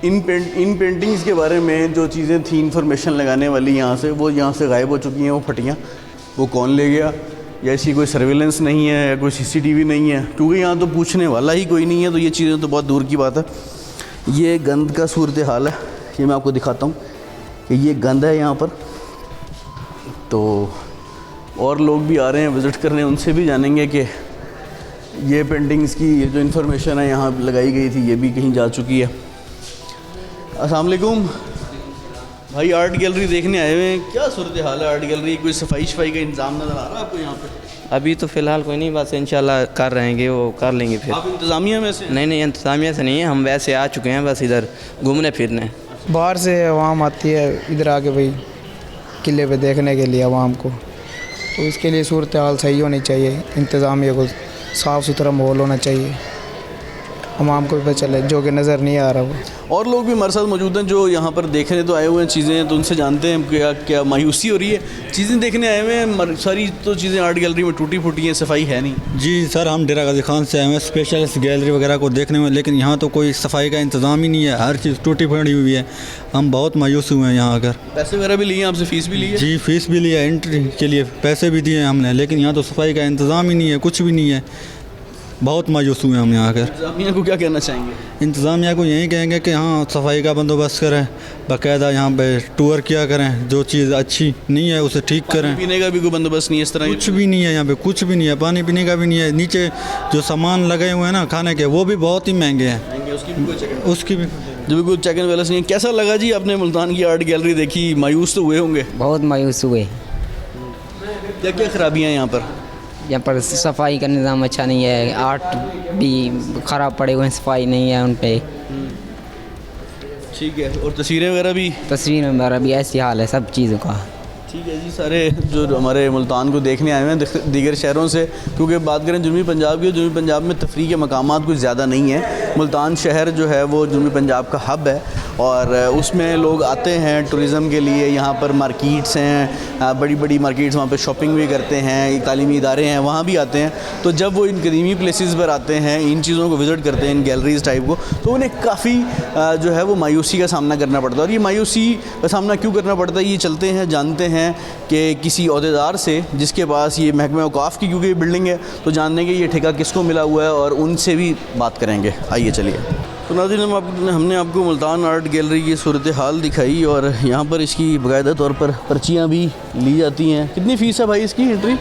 इन पेंटिंग्स के बारे में जो चीज़ें थी इन्फॉर्मेशन लगाने वाली यहाँ से, वो यहाँ से गायब हो चुकी हैं, वो फटियाँ। वो कौन ले गया, या इसकी कोई सर्विलेंस नहीं है, या कोई CCTV नहीं है, क्योंकि यहाँ तो पूछने वाला ही कोई नहीं है। तो ये चीज़ें तो बहुत दूर की बात है। ये गंद का सूरत हाल है, ये मैं आपको दिखाता हूँ कि ये गंद है यहाँ पर। तो और लोग भी आ रहे हैं विज़िट करने, उनसे भी जानेंगे कि ये पेंटिंग्स की ये जो इन्फॉर्मेशन है यहाँ लगाई गई थी, ये भी कहीं जा चुकी है। अस्सलाम वालेकुम भाई, आर्ट गैलरी देखने आए हुए हैं, क्या सूरत हाल है आर्ट गैलरी? कोई सफाई का इंतज़ाम नज़र आ रहा है आपको यहाँ पे? अभी तो फ़िलहाल कोई नहीं, बस इंशाल्लाह कर रहेंगे, वो कर लेंगे फिर। आप इंतज़ामिया में से? नहीं, इंतज़ामिया से नहीं है, हम वैसे आ चुके हैं, बस इधर घूमने फिरने। बाहर से आवाम आती है इधर आके भाई किले पे देखने के लिए आवाम को, तो इसके लिए सूरत हाल सही होनी चाहिए, इंतज़ामिया को साफ़ सुथरा माहौल होना चाहिए, आवाम को भी पता चले जो कि नज़र नहीं आ रहा वो। और लोग भी हमारे साथ मौजूद हैं जो यहाँ पर देखने तो आए हुए हैं चीज़ें, तो उनसे जानते हैं क्या क्या मायूसी हो रही है। चीज़ें देखने आए हुए हैं, सारी तो चीज़ें आर्ट गैलरी में टूटी फूटी हैं, सफाई है नहीं। जी सर, हम डेरा गाजी खान से आए हैं स्पेशल इस गैलरी वगैरह को देखने में, लेकिन यहाँ तो कोई सफाई का इंतज़ाम ही नहीं है, हर चीज़ टूटी फटी हुई है। हम बहुत मायूस हुए हैं यहाँ आकर। पैसे वगैरह भी लिए, आपसे फ़ीस भी ली है? जी, फ़ीस भी लिया, एंट्री के लिए पैसे भी दिए हमने, लेकिन यहाँ तो सफाई का इंतज़ाम ही नहीं है, कुछ भी नहीं है। बहुत मायूस हुए हम यहाँ आकर। इंतज़ामिया को क्या कहना चाहेंगे? इंतज़ामिया को यही कहेंगे कि हाँ सफाई का बंदोबस्त करें, बाकायदा यहाँ पे टूर किया करें, जो चीज़ अच्छी नहीं है उसे ठीक करें। पीने का भी कोई बंदोबस्त नहीं है इस तरह? कुछ भी नहीं है यहाँ पे, कुछ भी नहीं है, पानी पीने का भी नहीं है। नीचे जो सामान लगे हुए हैं ना खाने के, वो भी बहुत ही महंगे हैं, उसकी भी जो भी कोई चेक एंड बैलेंस नहीं है। कैसा लगा जी आपने मुल्तान की आर्ट गैलरी देखी? मायूस तो हुए होंगे? बहुत मायूस हुए। क्या क्या खराबियाँ हैं यहाँ पर? यहाँ पर सफाई का निज़ाम अच्छा नहीं है, आर्ट भी ख़राब पड़े हुए हैं, सफाई नहीं है उन पे। ठीक है, और तस्वीरें वगैरह भी ऐसी हाल है सब चीज़ों का। ठीक है जी, सारे जो हमारे मुल्तान को देखने आए हुए हैं दीगर शहरों से, क्योंकि बात करें जुनूबी पंजाब की, जुनूबी पंजाब में तफरीह के मकामात कुछ ज़्यादा नहीं है। मुल्तान शहर जो है वो जुनूबी पंजाब का हब है, और उसमें लोग आते हैं टूरिज़म के लिए। यहाँ पर मार्केट्स हैं, बड़ी बड़ी मार्केट्स, वहाँ पे शॉपिंग भी करते हैं, तालीमी इदारे हैं, वहाँ भी आते हैं। तो जब वो इन कदीमी प्लेसेस पर आते हैं, इन चीज़ों को विज़िट करते हैं, इन गैलरीज़ टाइप को, तो उन्हें काफ़ी जो है वो मायूसी का सामना करना पड़ता है। और ये मायूसी का सामना क्यों करना पड़ता है, ये चलते हैं जानते हैं कि किसी ओहदेदार से जिसके पास ये महकमा औकाफ़ की क्योंकि ये बिल्डिंग है, तो जानने के ये ठेका किसको मिला हुआ है और उनसे भी बात करेंगे। आइए चलिए। तो नाज़रीन, हमने आपको मुल्तान आर्ट गैलरी की सूरत हाल दिखाई, और यहाँ पर इसकी बाकायदा तौर पर पर्चियाँ भी ली जाती हैं। कितनी फ़ीस है भाई इसकी एंट्री?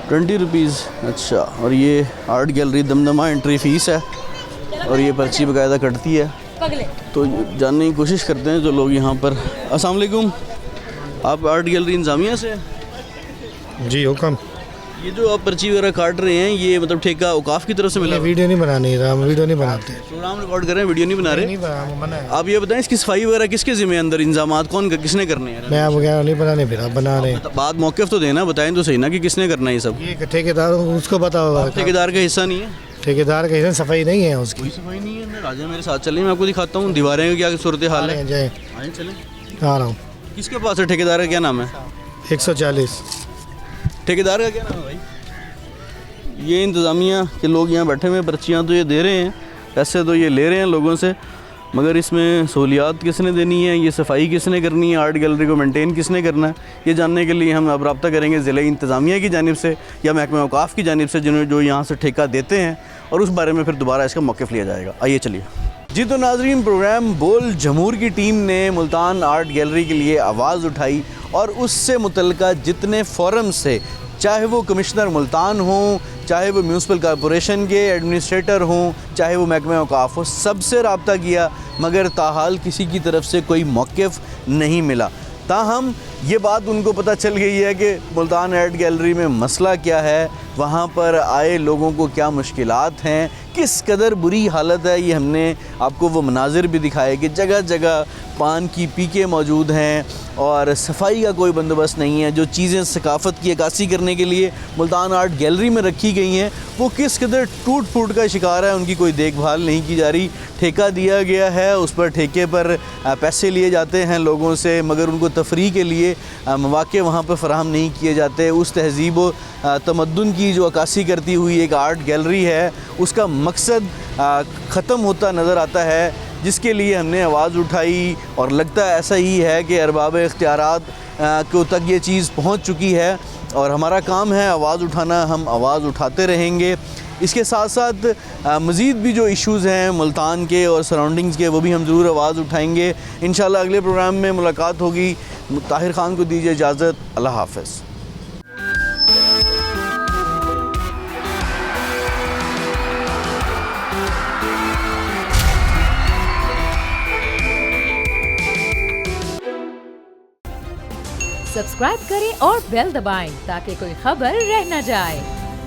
20 रुपीज़। अच्छा, और ये art gallery Damdama entry fees है, और ये पर्ची बाकायदा कटती है। तो जानने की कोशिश करते हैं जो लोग यहाँ पर। अस्सलाम वालेकुम, आप आर्ट गैलरी इंतज़ामिया से हैं? जी हुक्म। ये जो आप पर्ची वगैरह काट रहे हैं, ये मतलब ठेका औकाफ की तरफ से मिला? वीडियो नहीं बनानी है, हम वीडियो नहीं बनाते। प्रोग्राम रिकॉर्ड कर रहे हैं, वीडियो नहीं बना रहे? नहीं बना है। आप ये बताएं इसकी सफाई वगैरह किसके ज़िम्मे अंदर इंतजाम कौन किसने करने हैं? मैं वगैरह नहीं बनाने, फिर आप बना रहे हैं। बात मौक़िफ़ तो देना, बताएं तो सही ना कि किसने करना है ये सब। ये ठेकेदार उसको पता होगा। ठेकेदार का हिस्सा नहीं है? ठेकेदार का हिस्सा सफाई नहीं है उसकी। कोई सफाई नहीं है। राजा मेरे साथ चलिए, मैं आपको दिखाता हूँ दीवारें क्या सूरत हाल है। जाए चलें, आ रहा हूँ। किसके पास है ठेकेदार का क्या नाम है? 140। ठेकेदार का क्या नाम है भाई? ये इंतज़ामिया के लोग यहाँ बैठे हुए, पर्चियाँ तो ये दे रहे हैं, पैसे तो ये ले रहे हैं लोगों से, मगर इसमें सहूलियात किसने देनी है, ये सफाई किसने करनी है, आर्ट गैलरी को मेंटेन किसने करना है, ये जानने के लिए हम अब रब्ता करेंगे ज़िले इंतज़ामिया की जानिब से या महकमा औकाफ़ की जानिब से, जिन्होंने जो यहाँ से ठेका देते हैं, और उस बारे में फिर दोबारा इसका मौक़िफ़ लिया जाएगा। आइए चलिए जी। तो नाज़रीन, प्रोग्राम बोल जमहूर की टीम ने मुल्तान आर्ट गैलरी के लिए आवाज़ उठाई और उससे मुतल्लिका जितने फोरम से, चाहे वो कमिश्नर मुल्तान हों, चाहे वो म्यूनसिपल कॉरपोरेशन के एडमिनिस्ट्रेटर हों, चाहे वो महकमा औकाफ़ हो, सबसे रब्ता किया, मगर ताहाल किसी की तरफ से कोई मौक़िफ़ नहीं मिला। ताहम ये बात उनको पता चल गई है कि मुल्तान आर्ट गैलरी में मसला क्या है, वहाँ पर आए लोगों को क्या मुश्किलात हैं, किस कदर बुरी हालत है। ये हमने आपको वो मनाजिर भी दिखाए कि जगह जगह पान की पीके मौजूद हैं और सफाई का कोई बंदोबस्त नहीं है। जो चीज़ें सकाफ़त की अक्कासी करने के लिए मुल्तान आर्ट गैलरी में रखी गई हैं, वो किस कदर टूट फूट का शिकार है, उनकी कोई देखभाल नहीं की जा रही। ठेका दिया गया है, उस पर ठेके पर पैसे लिए जाते हैं लोगों से, मगर उनको तफरीह के लिए मौक़े वहाँ पर फ़राहम नहीं किए जाते। उस तहज़ीब व तमद्दुन की जो अक्कासी करती हुई एक आर्ट गैलरी है, उसका मकसद ख़त्म होता नज़र आता है, जिसके लिए हमने आवाज़ उठाई। और लगता है ऐसा ही है कि अरबाब इख्तियारात को तक ये चीज़ पहुँच चुकी है और हमारा काम है आवाज़ उठाना, हम आवाज़ उठाते रहेंगे। इसके साथ साथ मज़ीद भी जो इश्यूज़ हैं मुल्तान के और सराउंडिंग्स के, वो भी हम ज़रूर आवाज़ उठाएंगे। इंशाल्लाह अगले प्रोग्राम में मुलाकात होगी। ताहिर ख़ान को दीजिए इजाज़त। अल्लाह हाफ़िज़। सब्सक्राइब करें और बेल दबाएं ताकि कोई खबर रह न जाए।